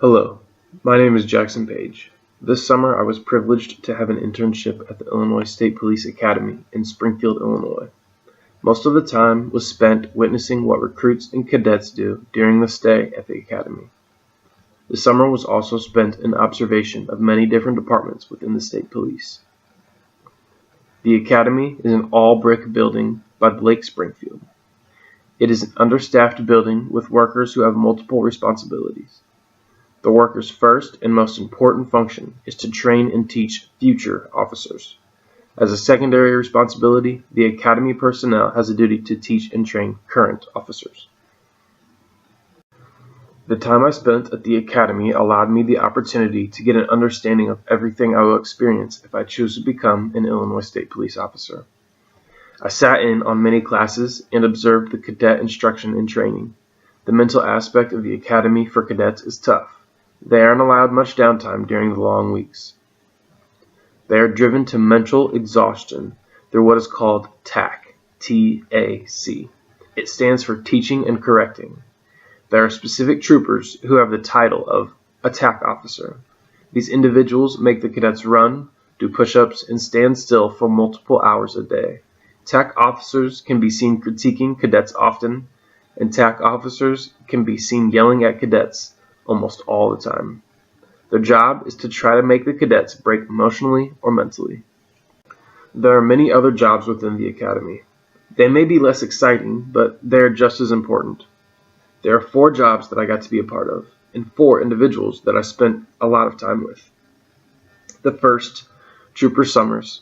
Hello, my name is Jackson Page. This summer I was privileged to have an internship at the Illinois State Police Academy in Springfield, Illinois. Most of the time was spent witnessing what recruits and cadets do during the stay at the academy. The summer was also spent in observation of many different departments within the state police. The academy is an all-brick building by Lake Springfield. It is an understaffed building with workers who have multiple responsibilities. The workers' first and most important function is to train and teach future officers. As a secondary responsibility, the academy personnel has a duty to teach and train current officers. The time I spent at the academy allowed me the opportunity to get an understanding of everything I will experience if I choose to become an Illinois State Police officer. I sat in on many classes and observed the cadet instruction and training. The mental aspect of the academy for cadets is tough. They aren't allowed much downtime during the long weeks. They are driven to mental exhaustion through what is called TAC, T-A-C. It stands for Teaching and Correcting. There are specific troopers who have the title of attack officer. These individuals make the cadets run, do push-ups, and stand still for multiple hours a day. TAC officers can be seen critiquing cadets often, and TAC officers can be seen yelling at cadets almost all the time. Their job is to try to make the cadets break emotionally or mentally. There are many other jobs within the academy. They may be less exciting, but they are just as important. There are 4 jobs that I got to be a part of, and 4 individuals that I spent a lot of time with. The first, Trooper Summers.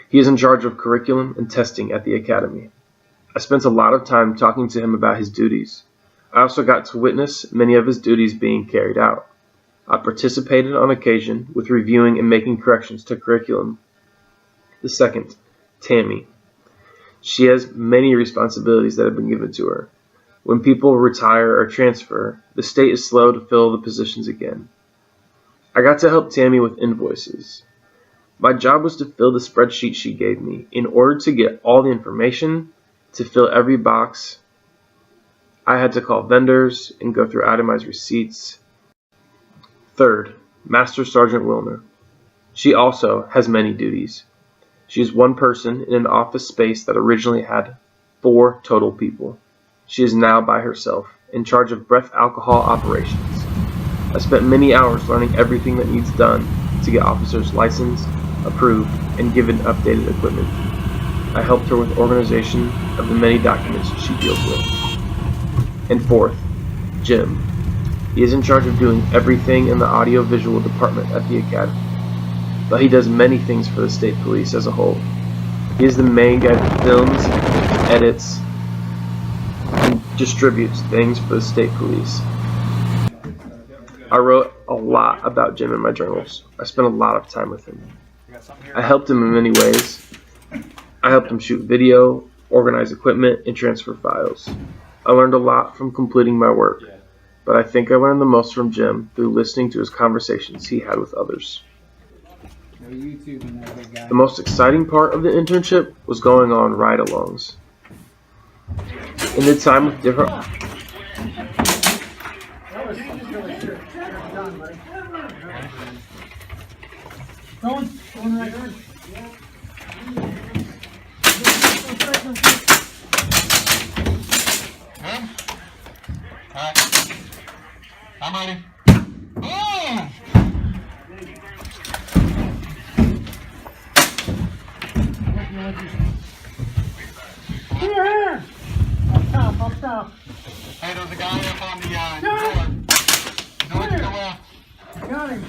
He is in charge of curriculum and testing at the academy. I spent a lot of time talking to him about his duties. I also got to witness many of his duties being carried out. I participated on occasion with reviewing and making corrections to curriculum. The second, Tammy. She has many responsibilities that have been given to her. When people retire or transfer, the state is slow to fill the positions again. I got to help Tammy with invoices. My job was to fill the spreadsheet she gave me. In order to get all the information, to fill every box, I had to call vendors and go through itemized receipts. Third, Master Sergeant Wilner. She also has many duties. She is one person in an office space that originally had 4 total people. She is now by herself, in charge of breath alcohol operations. I spent many hours learning everything that needs done to get officers licensed, approved, and given updated equipment. I helped her with organization of the many documents she deals with. And fourth, Jim. He is in charge of doing everything in the audio-visual department at the academy, but he does many things for the state police as a whole. He is the main guy that films, edits, and distributes things for the state police. I wrote a lot about Jim in my journals. I spent a lot of time with him. I helped him in many ways. I helped him shoot video, organize equipment, and transfer files. I learned a lot from completing my work, but I think I learned the most from Jim through listening to his conversations he had with others. The most exciting part of the internship was going on ride-alongs. In the time with different... I'm ready. Here! Up top. Hey, there's a guy up on the door. North to the left. Got him.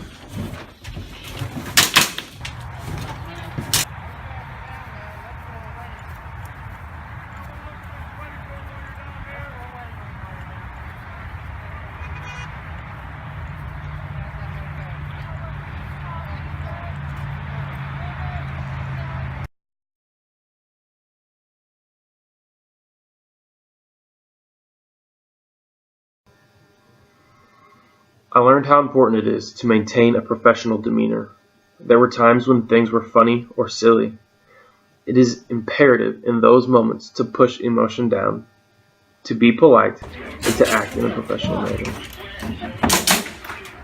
I learned how important it is to maintain a professional demeanor. There were times when things were funny or silly. It is imperative in those moments to push emotion down, to be polite, and to act in a professional manner.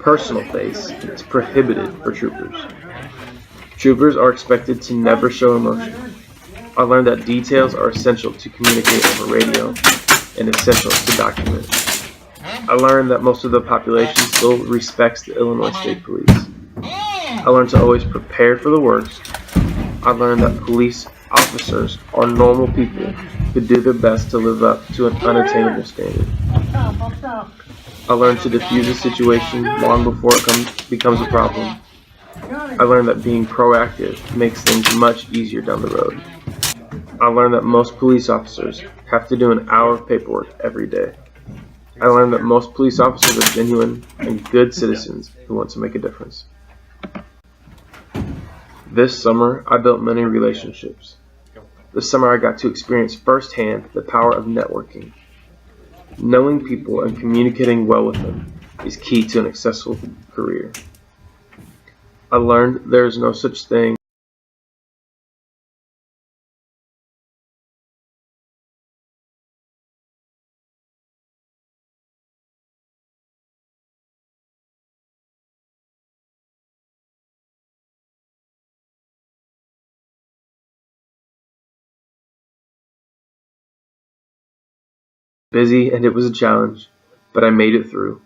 personal face is prohibited for troopers. Troopers are expected to never show emotion. I learned that details are essential to communicate over radio and essential to document. I learned that most of the population still respects the Illinois State Police. I learned to always prepare for the worst. I learned that police officers are normal people who do their best to live up to an unattainable standard. I learned to diffuse a situation long before it becomes a problem. I learned that being proactive makes things much easier down the road. I learned that most police officers have to do an hour of paperwork every day. I learned that most police officers are genuine and good citizens who want to make a difference. This summer, I built many relationships. This summer, I got to experience firsthand the power of networking. Knowing people and communicating well with them is key to an successful career. I learned there is no such thing busy and it was a challenge, but I made it through,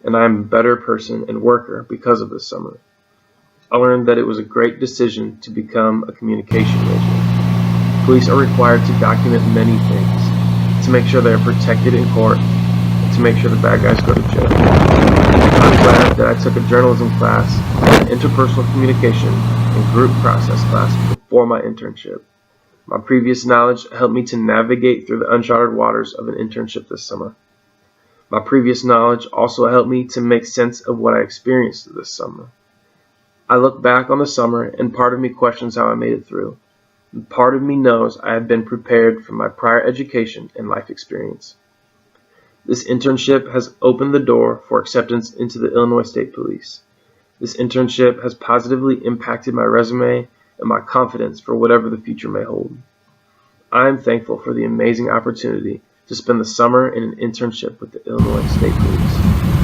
and I am a better person and worker because of this summer. I learned that it was a great decision to become a communication major. Police are required to document many things, to make sure they are protected in court, and to make sure the bad guys go to jail. I'm glad that I took a journalism class, an interpersonal communication, and group process class before my internship. My previous knowledge helped me to navigate through the uncharted waters of an internship this summer. My previous knowledge also helped me to make sense of what I experienced this summer. I look back on the summer and part of me questions how I made it through. And part of me knows I have been prepared from my prior education and life experience. This internship has opened the door for acceptance into the Illinois State Police. This internship has positively impacted my resume and my confidence for whatever the future may hold. I am thankful for the amazing opportunity to spend the summer in an internship with the Illinois State Police.